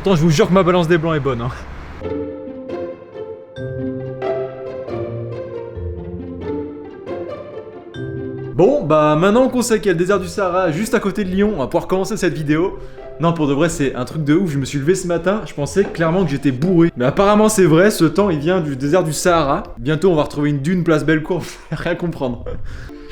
Pourtant, je vous jure que ma balance des blancs est bonne. Hein. Bon, bah maintenant qu'on sait qu'il y a le désert du Sahara juste à côté de Lyon, on va pouvoir commencer cette vidéo. Non, pour de vrai, c'est un truc de ouf. Je me suis levé ce matin, je pensais clairement que j'étais bourré. Mais apparemment, c'est vrai, ce temps, il vient du désert du Sahara. Bientôt, on va retrouver une dune place Bellecour, vous allez rien comprendre.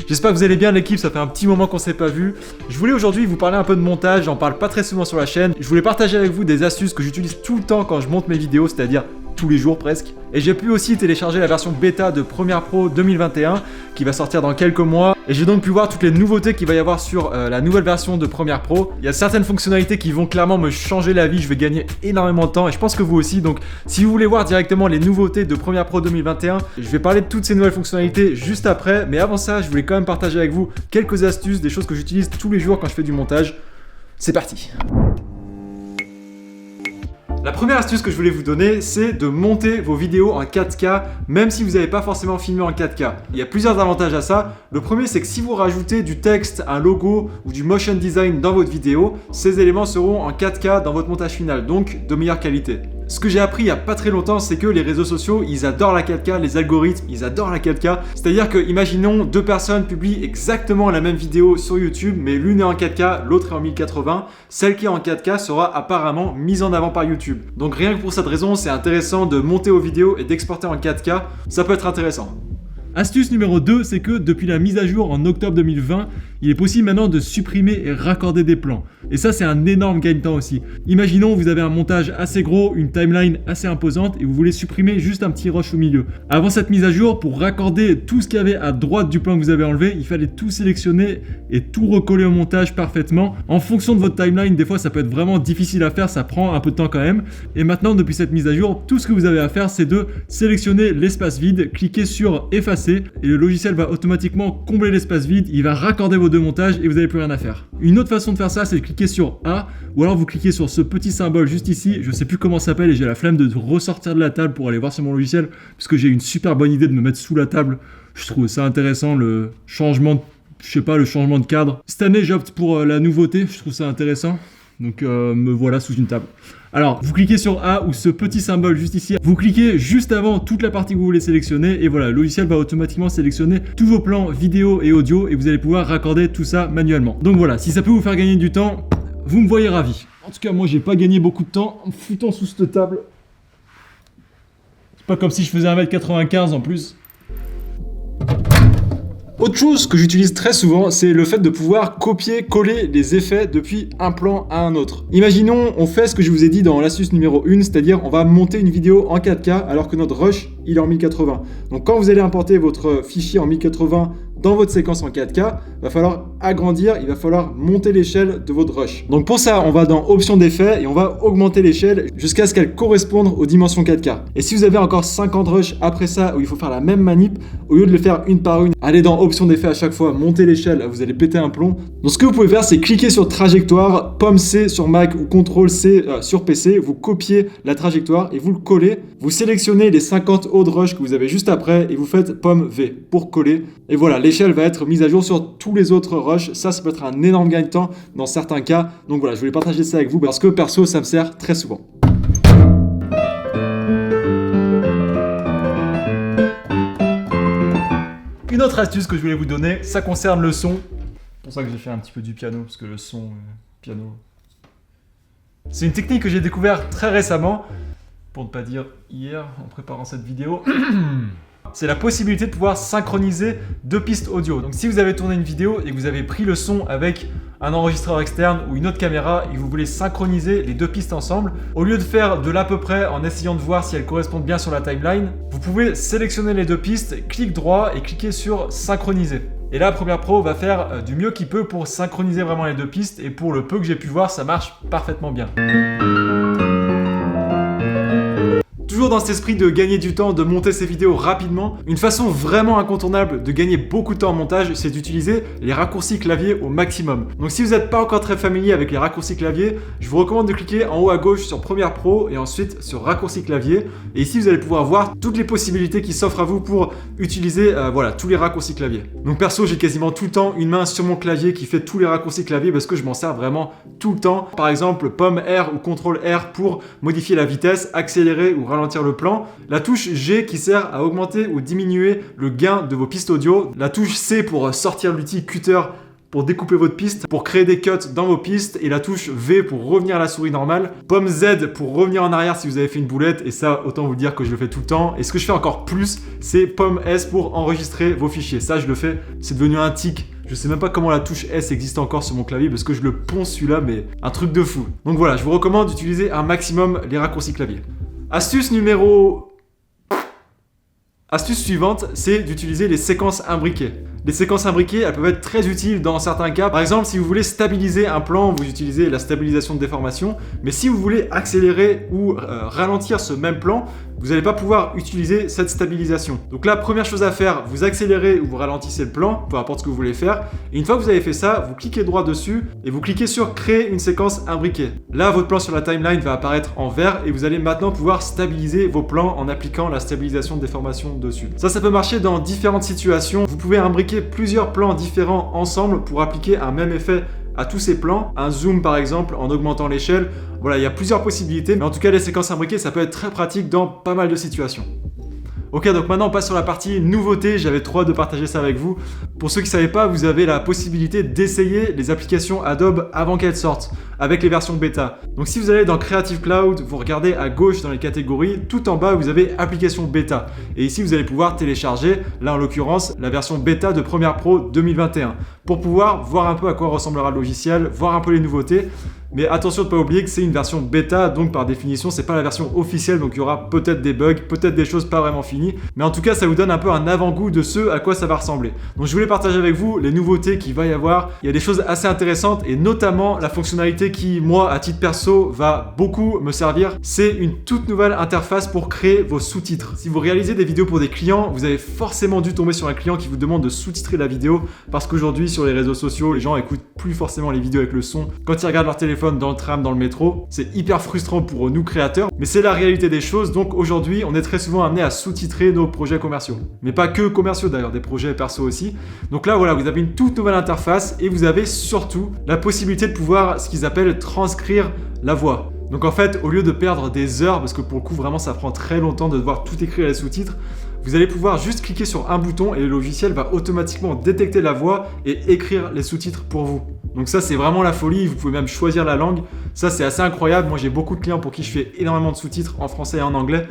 J'espère que vous allez bien l'équipe, ça fait un petit moment qu'on s'est pas vu. Je voulais aujourd'hui vous parler un peu de montage, j'en parle pas très souvent sur la chaîne. Je voulais partager avec vous des astuces que j'utilise tout le temps quand je monte mes vidéos, c'est-à-dire tous les jours presque. Et j'ai pu aussi télécharger la version bêta de Premiere Pro 2021 qui va sortir dans quelques mois. Et j'ai donc pu voir toutes les nouveautés qu'il va y avoir sur la nouvelle version de Premiere Pro. Il y a certaines fonctionnalités qui vont clairement me changer la vie, je vais gagner énormément de temps et je pense que vous aussi. Donc si vous voulez voir directement les nouveautés de Premiere Pro 2021, je vais parler de toutes ces nouvelles fonctionnalités juste après. Mais avant ça, je voulais quand même partager avec vous quelques astuces, des choses que j'utilise tous les jours quand je fais du montage. C'est parti! La première astuce que je voulais vous donner, c'est de monter vos vidéos en 4K, même si vous n'avez pas forcément filmé en 4K. Il y a plusieurs avantages à ça. Le premier, c'est que si vous rajoutez du texte, un logo ou du motion design dans votre vidéo, ces éléments seront en 4K dans votre montage final, donc de meilleure qualité. Ce que j'ai appris il y a pas très longtemps, c'est que les réseaux sociaux, ils adorent la 4K, les algorithmes, ils adorent la 4K. C'est-à-dire que, imaginons, deux personnes publient exactement la même vidéo sur YouTube, mais l'une est en 4K, l'autre est en 1080. Celle qui est en 4K sera apparemment mise en avant par YouTube. Donc rien que pour cette raison, c'est intéressant de monter vos vidéos et d'exporter en 4K. Ça peut être intéressant. Astuce numéro 2, c'est que depuis la mise à jour en octobre 2020, il est possible maintenant de supprimer et raccorder des plans. Et ça, c'est un énorme gain de temps aussi. Imaginons, vous avez un montage assez gros, une timeline assez imposante et vous voulez supprimer juste un petit rush au milieu. Avant cette mise à jour, pour raccorder tout ce qu'il y avait à droite du plan que vous avez enlevé, il fallait tout sélectionner et tout recoller au montage parfaitement. En fonction de votre timeline, des fois, ça peut être vraiment difficile à faire, ça prend un peu de temps quand même. Et maintenant, depuis cette mise à jour, tout ce que vous avez à faire, c'est de sélectionner l'espace vide, cliquer sur effacer et le logiciel va automatiquement combler l'espace vide, il va raccorder vos deux montages et vous n'avez plus rien à faire. Une autre façon de faire ça, c'est de cliquer sur A ou alors vous cliquez sur ce petit symbole juste ici, je sais plus comment ça s'appelle et j'ai la flemme de ressortir de la table pour aller voir sur mon logiciel puisque j'ai une super bonne idée de me mettre sous la table. Je trouve ça intéressant, le changement de cadre. Cette année, j'opte pour la nouveauté, je trouve ça intéressant. Donc me voilà sous une table. Alors, vous cliquez sur A ou ce petit symbole juste ici. Vous cliquez juste avant toute la partie que vous voulez sélectionner et voilà, le logiciel va automatiquement sélectionner tous vos plans vidéo et audio et vous allez pouvoir raccorder tout ça manuellement. Donc voilà, si ça peut vous faire gagner du temps, vous me voyez ravi. En tout cas, moi, j'ai pas gagné beaucoup de temps en me foutant sous cette table. C'est pas comme si je faisais 1m95 en plus. Autre chose que j'utilise très souvent, c'est le fait de pouvoir copier-coller les effets depuis un plan à un autre. Imaginons, on fait ce que je vous ai dit dans l'astuce numéro 1, c'est-à-dire on va monter une vidéo en 4K alors que notre rush, il est en 1080. Donc quand vous allez importer votre fichier en 1080 dans votre séquence en 4K, il va falloir agrandir, il va falloir monter l'échelle de votre rush. Donc pour ça, on va dans Options d'effets et on va augmenter l'échelle jusqu'à ce qu'elle corresponde aux dimensions 4K. Et si vous avez encore 50 rushs après ça où il faut faire la même manip, au lieu de le faire une par une, allez dans Options d'effets à chaque fois, monter l'échelle, vous allez péter un plomb. Donc ce que vous pouvez faire, c'est cliquer sur trajectoire, Pomme C sur Mac ou CTRL C sur PC, vous copiez la trajectoire et vous le collez. Vous sélectionnez les 50 autres rushs que vous avez juste après et vous faites Pomme V pour coller. Et voilà, l'échelle va être mise à jour sur tous les autres rushs. Ça peut être un énorme gain de temps dans certains cas. Donc voilà, je voulais partager ça avec vous parce que perso, ça me sert très souvent. Une autre astuce que je voulais vous donner, ça concerne le son. C'est pour ça que j'ai fait un petit peu du piano, parce que le son, piano... C'est une technique que j'ai découvert très récemment, pour ne pas dire hier, en préparant cette vidéo. C'est la possibilité de pouvoir synchroniser deux pistes audio. Donc si vous avez tourné une vidéo et que vous avez pris le son avec un enregistreur externe ou une autre caméra et que vous voulez synchroniser les deux pistes ensemble, au lieu de faire de l'à peu près en essayant de voir si elles correspondent bien sur la timeline, vous pouvez sélectionner les deux pistes, clic droit et cliquer sur synchroniser. Et là, Premiere Pro va faire du mieux qu'il peut pour synchroniser vraiment les deux pistes et pour le peu que j'ai pu voir, ça marche parfaitement bien. Toujours dans cet esprit de gagner du temps, de monter ces vidéos rapidement, une façon vraiment incontournable de gagner beaucoup de temps en montage, c'est d'utiliser les raccourcis clavier au maximum. Donc si vous n'êtes pas encore très familier avec les raccourcis clavier, je vous recommande de cliquer en haut à gauche sur Premiere Pro et ensuite sur raccourcis clavier. Et ici vous allez pouvoir voir toutes les possibilités qui s'offrent à vous pour utiliser voilà, tous les raccourcis clavier. Donc perso, j'ai quasiment tout le temps une main sur mon clavier qui fait tous les raccourcis clavier parce que je m'en sers vraiment tout le temps. Par exemple, pomme R ou CTRL R pour modifier la vitesse, accélérer ou ralentir le plan. La touche G qui sert à augmenter ou diminuer le gain de vos pistes audio. La touche C pour sortir l'outil cutter pour découper votre piste, pour créer des cuts dans vos pistes, et la touche V pour revenir à la souris normale. Pomme Z pour revenir en arrière si vous avez fait une boulette, et ça, autant vous dire que je le fais tout le temps. Et ce que je fais encore plus, c'est pomme S pour enregistrer vos fichiers. Ça, je le fais, c'est devenu un tic. Je sais même pas comment la touche S existe encore sur mon clavier parce que je le ponce celui-là, mais un truc de fou. Donc voilà, je vous recommande d'utiliser un maximum les raccourcis clavier. Astuce suivante, c'est d'utiliser les séquences imbriquées. Les séquences imbriquées, elles peuvent être très utiles dans certains cas. Par exemple, si vous voulez stabiliser un plan, vous utilisez la stabilisation de déformation. Mais si vous voulez accélérer ou ralentir ce même plan, vous n'allez pas pouvoir utiliser cette stabilisation. Donc là, première chose à faire, vous accélérez ou vous ralentissez le plan, peu importe ce que vous voulez faire. Et une fois que vous avez fait ça, vous cliquez droit dessus et vous cliquez sur créer une séquence imbriquée. Là, votre plan sur la timeline va apparaître en vert et vous allez maintenant pouvoir stabiliser vos plans en appliquant la stabilisation de déformation dessus. Ça peut marcher dans différentes situations. Vous pouvez imbriquer plusieurs plans différents ensemble pour appliquer un même effet à tous ces plans. Un zoom par exemple en augmentant l'échelle. Voilà, il y a plusieurs possibilités, mais en tout cas les séquences imbriquées ça peut être très pratique dans pas mal de situations. Ok, donc maintenant on passe sur la partie nouveauté, j'avais trop hâte de partager ça avec vous. Pour ceux qui ne savaient pas, vous avez la possibilité d'essayer les applications Adobe avant qu'elles sortent, avec les versions bêta. Donc si vous allez dans Creative Cloud, vous regardez à gauche dans les catégories, tout en bas vous avez application bêta. Et ici vous allez pouvoir télécharger, là en l'occurrence, la version bêta de Premiere Pro 2021, pour pouvoir voir un peu à quoi ressemblera le logiciel, voir un peu les nouveautés. Mais attention de ne pas oublier que c'est une version bêta, donc par définition, c'est pas la version officielle, donc il y aura peut-être des bugs, peut-être des choses pas vraiment finies. Mais en tout cas, ça vous donne un peu un avant-goût de ce à quoi ça va ressembler. Donc je voulais partager avec vous les nouveautés qu'il va y avoir. Il y a des choses assez intéressantes et notamment la fonctionnalité qui, moi, à titre perso, va beaucoup me servir. C'est une toute nouvelle interface pour créer vos sous-titres. Si vous réalisez des vidéos pour des clients, vous avez forcément dû tomber sur un client qui vous demande de sous-titrer la vidéo parce qu'aujourd'hui, sur les réseaux sociaux, les gens écoutent plus forcément les vidéos avec le son. Quand ils regardent leur téléphone, dans le tram, dans le métro. C'est hyper frustrant pour nous créateurs, mais c'est la réalité des choses. Donc aujourd'hui, on est très souvent amené à sous-titrer nos projets commerciaux. Mais pas que commerciaux d'ailleurs, des projets perso aussi. Donc là, voilà, vous avez une toute nouvelle interface et vous avez surtout la possibilité de pouvoir, ce qu'ils appellent transcrire la voix. Donc en fait, au lieu de perdre des heures, parce que pour le coup, vraiment, ça prend très longtemps de devoir tout écrire les sous-titres, vous allez pouvoir juste cliquer sur un bouton et le logiciel va automatiquement détecter la voix et écrire les sous-titres pour vous. Donc ça, c'est vraiment la folie. Vous pouvez même choisir la langue. Ça, c'est assez incroyable. Moi, j'ai beaucoup de clients pour qui je fais énormément de sous-titres en français et en anglais.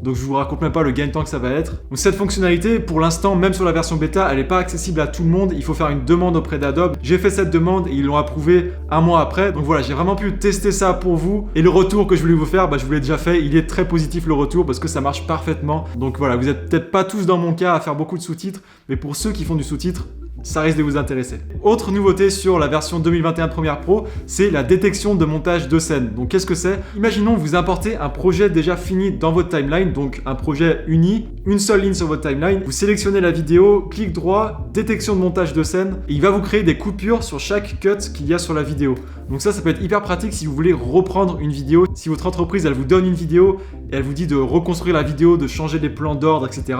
Donc je vous raconte même pas le gain de temps que ça va être. Donc cette fonctionnalité, pour l'instant, même sur la version bêta, elle n'est pas accessible à tout le monde. Il faut faire une demande auprès d'Adobe. J'ai fait cette demande et ils l'ont approuvé un mois après. Donc voilà, j'ai vraiment pu tester ça pour vous. Et le retour que je voulais vous faire, je vous l'ai déjà fait. Il est très positif le retour parce que ça marche parfaitement. Donc voilà, vous n'êtes peut-être pas tous dans mon cas à faire beaucoup de sous-titres, mais pour ceux qui font du sous-titre, ça risque de vous intéresser. Autre nouveauté sur la version 2021 de Premiere Pro, c'est la détection de montage de scène. Donc qu'est-ce que c'est? Imaginons vous importez un projet déjà fini dans votre timeline, donc un projet uni, une seule ligne sur votre timeline, vous sélectionnez la vidéo, clic droit, détection de montage de scène, et il va vous créer des coupures sur chaque cut qu'il y a sur la vidéo. Donc ça peut être hyper pratique si vous voulez reprendre une vidéo. Si votre entreprise, elle vous donne une vidéo et elle vous dit de reconstruire la vidéo, de changer les plans d'ordre, etc.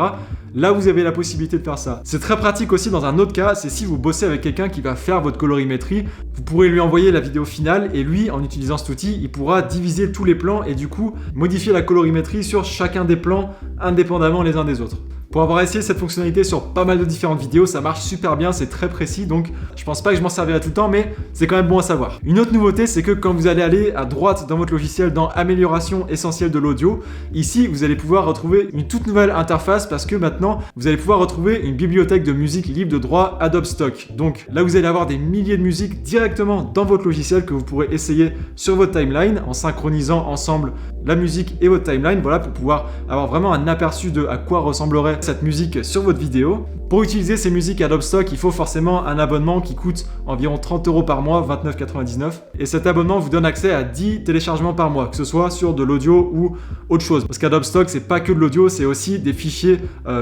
Là, vous avez la possibilité de faire ça. C'est très pratique aussi dans un autre cas, c'est si vous bossez avec quelqu'un qui va faire votre colorimétrie, vous pourrez lui envoyer la vidéo finale et lui, en utilisant cet outil, il pourra diviser tous les plans et du coup, modifier la colorimétrie sur chacun des plans indépendamment les uns des autres. Pour avoir essayé cette fonctionnalité sur pas mal de différentes vidéos, ça marche super bien, c'est très précis, donc je pense pas que je m'en servirai tout le temps, mais c'est quand même bon à savoir. Une autre nouveauté, c'est que quand vous allez aller à droite dans votre logiciel dans Amélioration essentielle de l'audio, ici vous allez pouvoir retrouver une toute nouvelle interface parce que maintenant vous allez pouvoir retrouver une bibliothèque de musique libre de droit Adobe Stock. Donc là vous allez avoir des milliers de musiques directement dans votre logiciel que vous pourrez essayer sur votre timeline en synchronisant ensemble la musique et votre timeline, voilà, pour pouvoir avoir vraiment un aperçu de à quoi ressemblerait cette musique sur votre vidéo. Pour utiliser ces musiques Adobe Stock, il faut forcément un abonnement qui coûte environ 30 € par mois, 29,99 €. Et cet abonnement vous donne accès à 10 téléchargements par mois, que ce soit sur de l'audio ou autre chose. Parce qu'Adobe Stock, c'est pas que de l'audio, c'est aussi des fichiers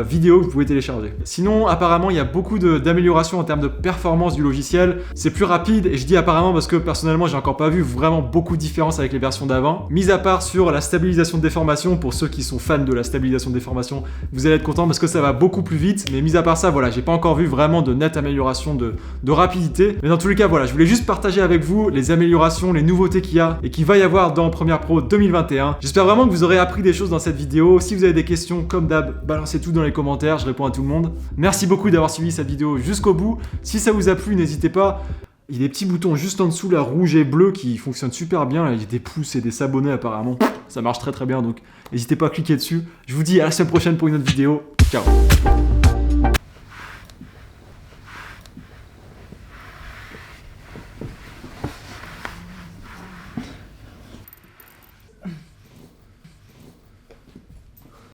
vidéo que vous pouvez télécharger. Sinon, apparemment, il y a beaucoup d'améliorations en termes de performance du logiciel. C'est plus rapide, et je dis apparemment parce que personnellement, j'ai encore pas vu vraiment beaucoup de différence avec les versions d'avant. Mis à part sur la stabilisation de déformation, pour ceux qui sont fans de la stabilisation de déformation, vous allez être content parce que ça va beaucoup plus vite. Mais mis à part ça, voilà, j'ai pas encore vu vraiment de nette amélioration de rapidité. Mais dans tous les cas, voilà, je voulais juste partager avec vous les améliorations, les nouveautés qu'il y a et qu'il va y avoir dans Premiere Pro 2021. J'espère vraiment que vous aurez appris des choses dans cette vidéo. Si vous avez des questions, comme d'hab, balancez tout dans les commentaires, je réponds à tout le monde. Merci beaucoup d'avoir suivi cette vidéo jusqu'au bout. Si ça vous a plu, n'hésitez pas. Il y a des petits boutons juste en dessous, là, rouge et bleu, qui fonctionnent super bien. Il y a des pouces et des s'abonner apparemment. Ça marche très très bien, donc n'hésitez pas à cliquer dessus. Je vous dis à la semaine prochaine pour une autre vidéo. Ciao.